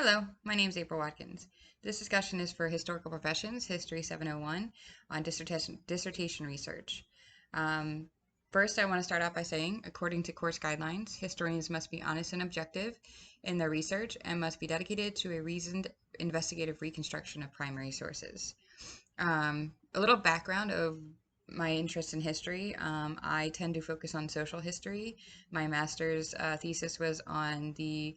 Hello, my name is April Watkins. This discussion is for Historical Professions, History 701, on dissertation research. Um, First, I want to start out by saying, according to course guidelines, historians must be honest and objective in their research and must be dedicated to a reasoned investigative reconstruction of primary sources. A little background of my interest in history. I tend to focus on social history. My master's thesis was on the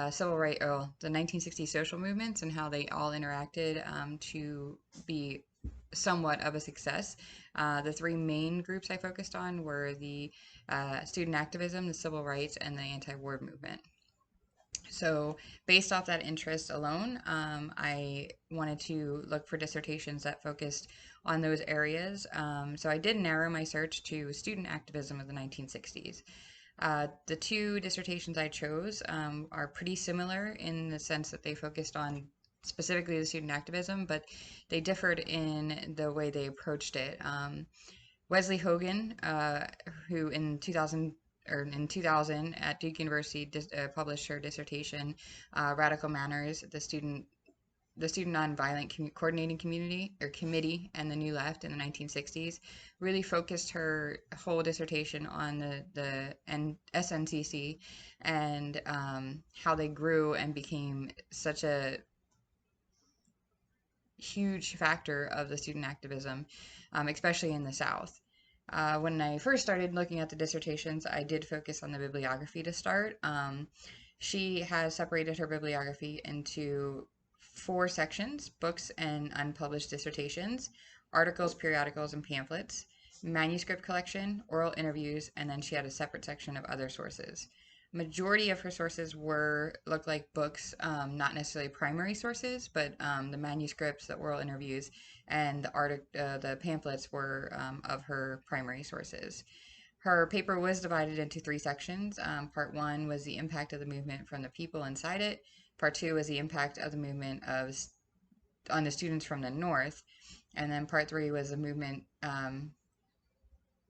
civil rights, the 1960s social movements and how they all interacted to be somewhat of a success. The three main groups I focused on were the student activism, the civil rights, and the anti-war movement. So, based off that interest alone, I wanted to look for dissertations that focused on those areas. So, I did narrow my search to student activism of the 1960s. The two dissertations I chose are pretty similar in the sense that they focused on specifically the student activism, but they differed in the way they approached it. Wesley Hogan, who in 2000 at Duke University published her dissertation, Radical Manners, the Student Nonviolent Coordinating Committee and the New Left in the 1960s, really focused her whole dissertation on the SNCC and how they grew and became such a huge factor of the student activism, especially in the South. When I first started looking at the dissertations, I did focus on the bibliography to start. She has separated her bibliography into four sections: books and unpublished dissertations, articles, periodicals, and pamphlets, manuscript collection, oral interviews, and then she had a separate section of other sources. Majority of her sources looked like books, not necessarily primary sources, but the manuscripts, the oral interviews, and the pamphlets were of her primary sources. Her paper was divided into three sections. Part one was the impact of the movement from the people inside it. Part two was the impact of the movement on the students from the North, and then part three was the movement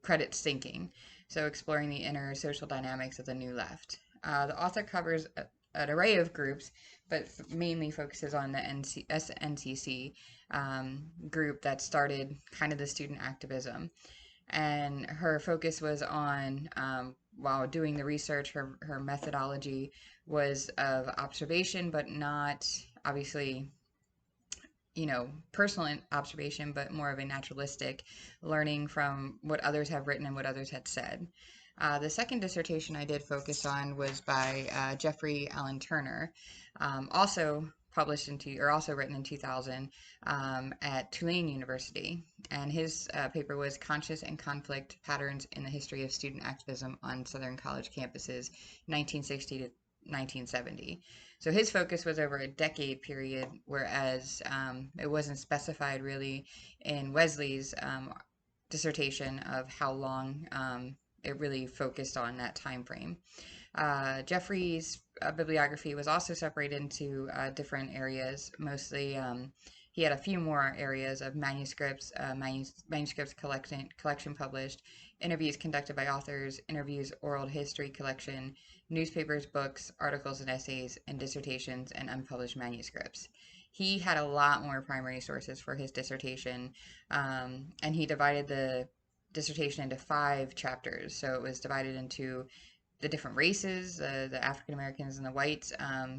credit sinking, so exploring the inner social dynamics of the New Left. The author covers an array of groups, but mainly focuses on the SNCC group that started kind of the student activism. And her focus was on, while doing the research, her methodology was of observation, but not obviously personal observation, but more of a naturalistic learning from what others have written and what others had said. The second dissertation I did focus on was by Jeffrey Allen Turner, also also written in 2000 at Tulane University, and his paper was "Conscious and Conflict Patterns in the History of Student Activism on Southern College Campuses, 1960 to 1970." So his focus was over a decade period, whereas it wasn't specified really in Wesley's dissertation of how long it really focused on that time frame. Jeffrey's bibliography was also separated into different areas. Mostly, he had a few more areas of manuscripts collection published, interviews conducted by authors, interviews, oral history collection, newspapers, books, articles and essays, and dissertations and unpublished manuscripts. He had a lot more primary sources for his dissertation, and he divided the dissertation into 5 chapters. So it was divided into the different races, the African Americans and the whites,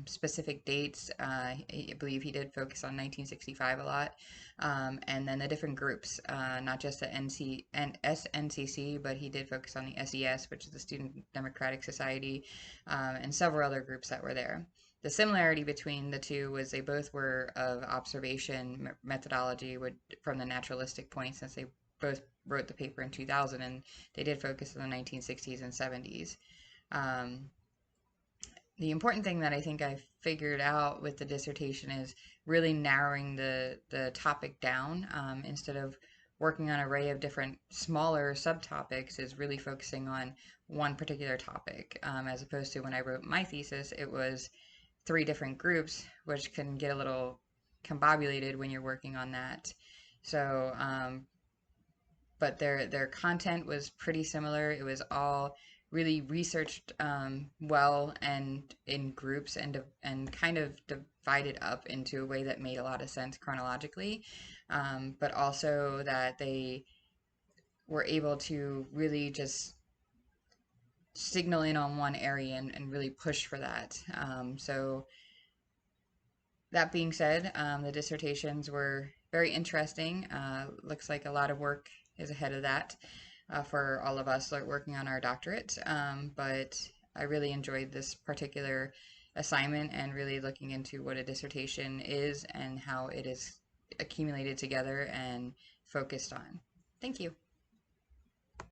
specific dates. I believe he did focus on 1965 a lot, and then the different groups, not just the SNCC, but he did focus on the SES, which is the Student Democratic Society, and several other groups that were there. The similarity between the two was they both were of observation methodology from the naturalistic point, since they both wrote the paper in 2000, and they did focus on the 1960s and 70s. Um, the important thing that I think I figured out with the dissertation is really narrowing the topic down, instead of working on an array of different smaller subtopics, is really focusing on one particular topic, as opposed to when I wrote my thesis, it was 3 different groups, which can get a little combobulated when you're working on that. So, but their content was pretty similar. It was all really researched well and in groups, and kind of divided up into a way that made a lot of sense chronologically, but also that they were able to really just signal in on one area and really push for that. So that being said, the dissertations were very interesting. Looks like a lot of work is ahead of that for all of us like working on our doctorate. But I really enjoyed this particular assignment and really looking into what a dissertation is and how it is accumulated together and focused on. Thank you.